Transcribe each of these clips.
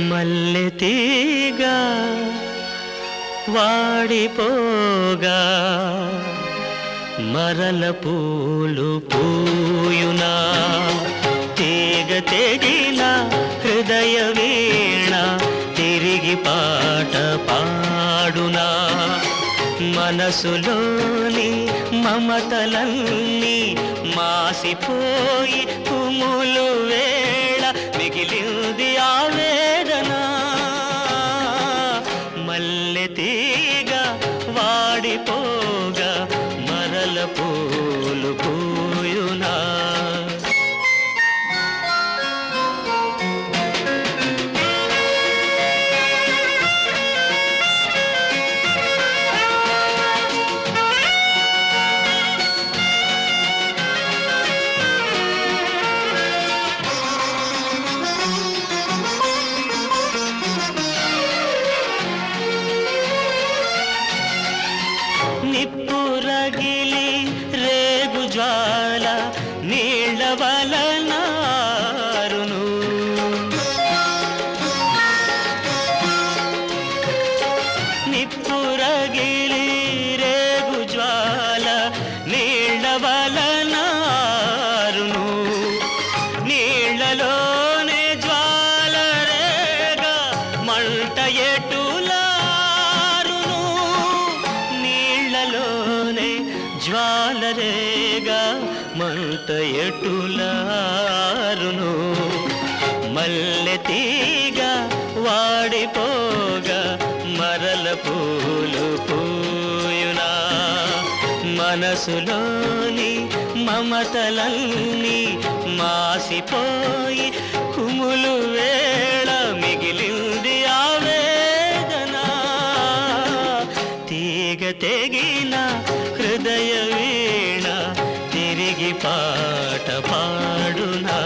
మల్లె తీగ వాడిపోగా మరల పూలు పూయునా తీగ తెగిన హృదయ వీణ తిరిగి పాట పాడునా మనసులోని మమతలన్నీ మాసిపోయి కుములు వేళ మిగిలింది ఆవేదన మల్లె తీగ వాడిపోగా మరల పూలు పూయునా నిప్పురగిలి రేగు జ్వాల నీళ్ల వలనారును నిప్పురగిలి రేగు జ్వాల నీళ్ల వలనారును నీళ్లలోనే జ్వాల రేగా మంట ఎటులా జ్వాలరేగా మంట ఎటులారును మల్లె తీగ వాడిపోగా మరల పూలు పూయునా మనసులోని మమతలన్నీ మాసిపోయి కుములు వేళ మిగిలింది ఆవేదన తీగ తెగిన హృదయ వీణ తిరిగి పాట పాడునా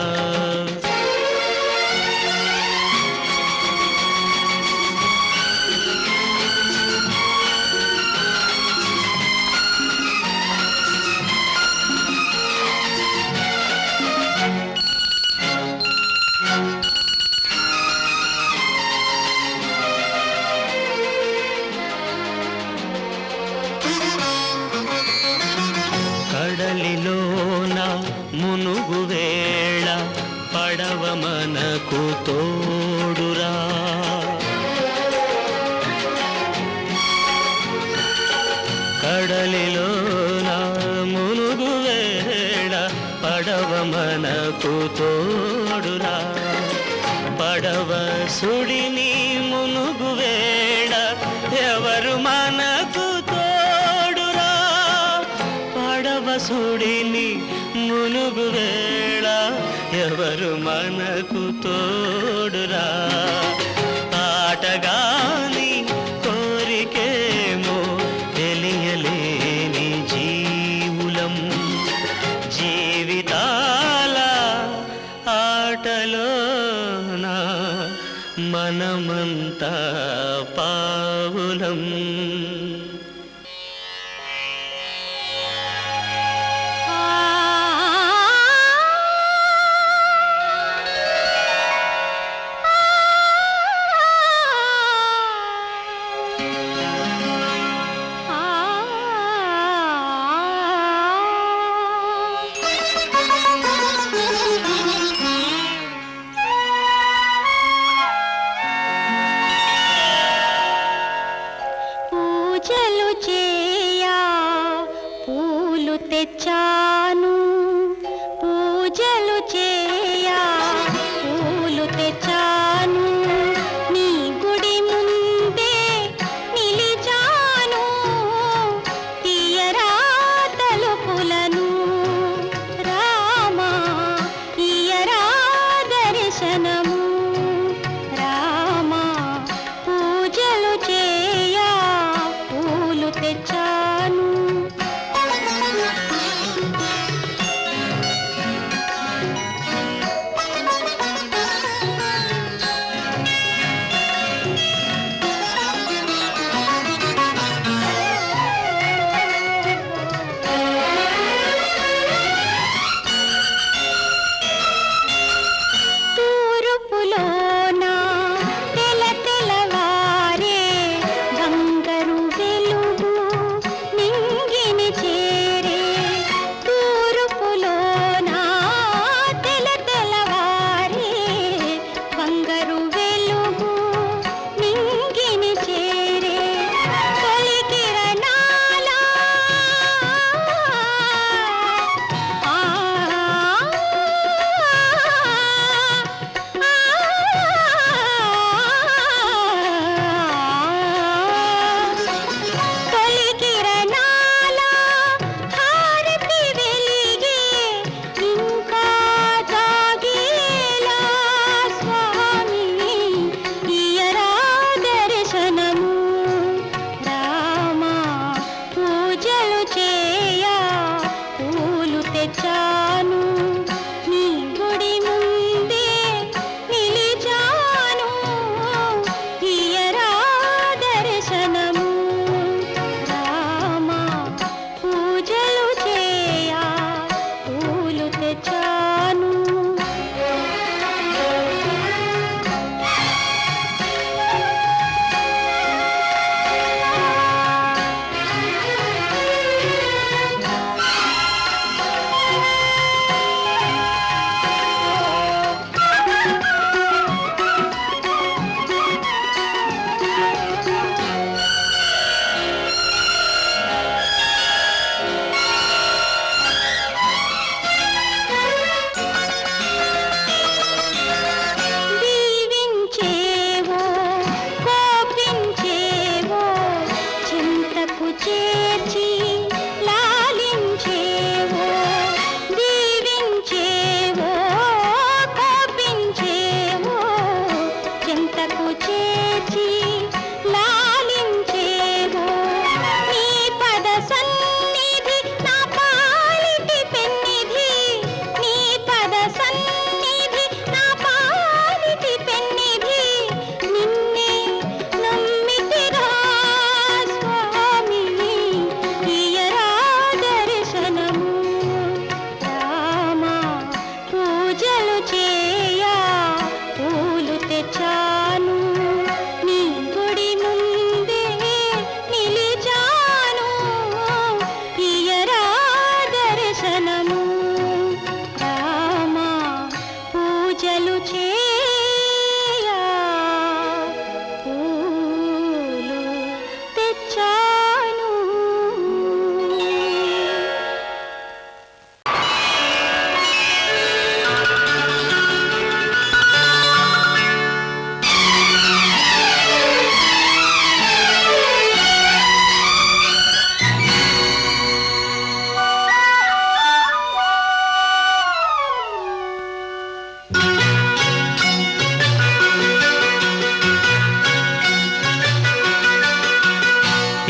కడలిలోన మునుగు వేళ పడవ మనకు తోడురా కడలిలోన మునుగు వేళ పడవ మనకు తోడురా పడవ సుడిని మునుగు వేళ ఎవరు మనకు సుడిని మునుగు వేళ ఎవరు మనకు తోడురా ఆటగాని కోరికేమో తెలియలేని జీవులం జీవితాల ఆటలోన మనమంతా పావులం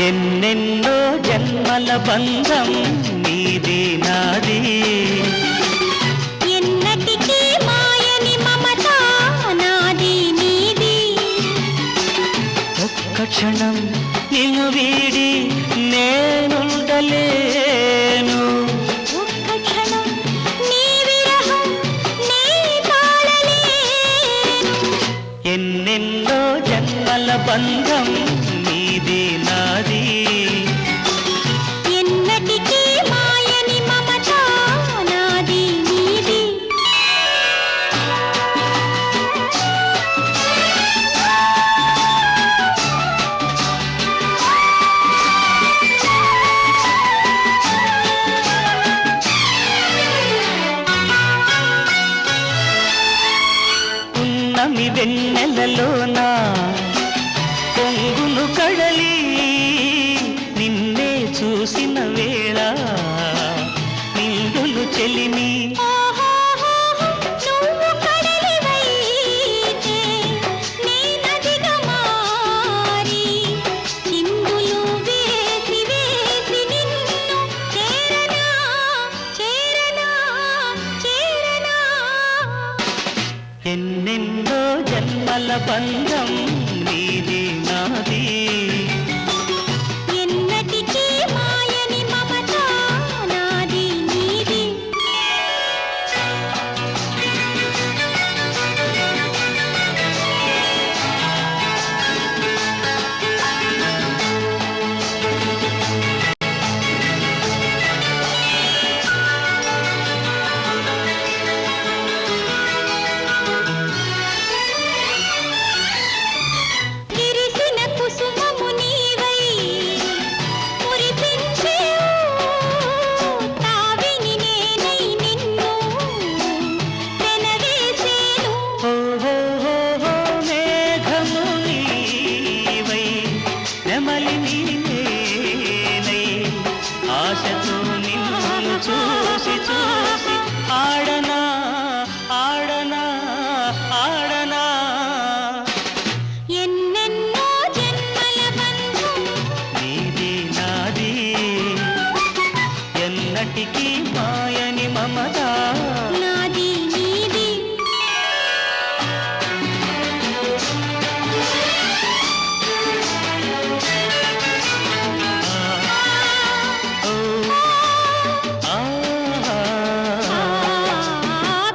ఎన్నెన్నో జన్మల బంధం నీది నాది, ఎన్నటికీ మాయని మమత నాది నీది. ఒక్క క్షణం నిన్ను వీడి నేనుండలేను, ఒక్క క్షణం నీ విరహం నీ తాళలేను. ఎన్నెన్నో జన్మల బంధం నీది నాది, ఎన్నటికీ మాయని మమత నాది నీది. ఉన్నమి వెన్నెలలోనా పొంగును కడలి, నిన్నే చూసిన వేళ నిండులు చెలిమి. ఓహోహోహో, నువ్వు కడలివైతే నే నదిగా మారి, చిందులు వేసి వేసి నిన్ను చేరనా చేరనా చేరనా. ఎన్నెన్నో జన్మల బంధం నీది నాది, ఎన్నటికీ మాయని మమత నాది నీది. విరిసిన కుసుమము నీవై మురిపించేవు, తావిని నేనై నిన్ను పెనవేసేను. ఓహోహోహో మేఘము నీవై నెమలి నీనేనై, ఆశతో నిన్ను చూసి చూసి ఆడనా ఆడనా ఆడనా. ఎన్నెన్నో జన్మల బంధం నీది నాది, ఎన్నటికీ మాయని మమత నాది నీది. ఓ ఆ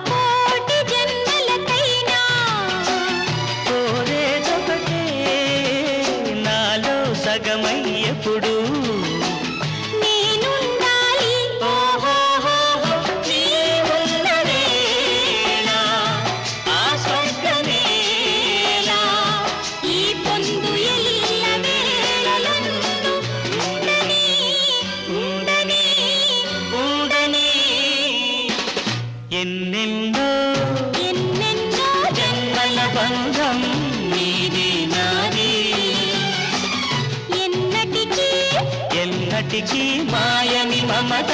కోటి జన్మలకైనా కోరేదొకటే నాలో సగమై ఎప్పుడు నేనుండాలి. ఓహోహోహో, నీ ఉన్న వేళ ఆ స్వర్గమేలా ఈ పొందు ఎల్ల వేళలందు ఉండని ఉండని. ఉండని. ఎన్నెన్నో ఎన్నెన్నో జన్మల బంధం నీది నాది, ఎన్నటికీ ఎన్నటికీ మాయని మమత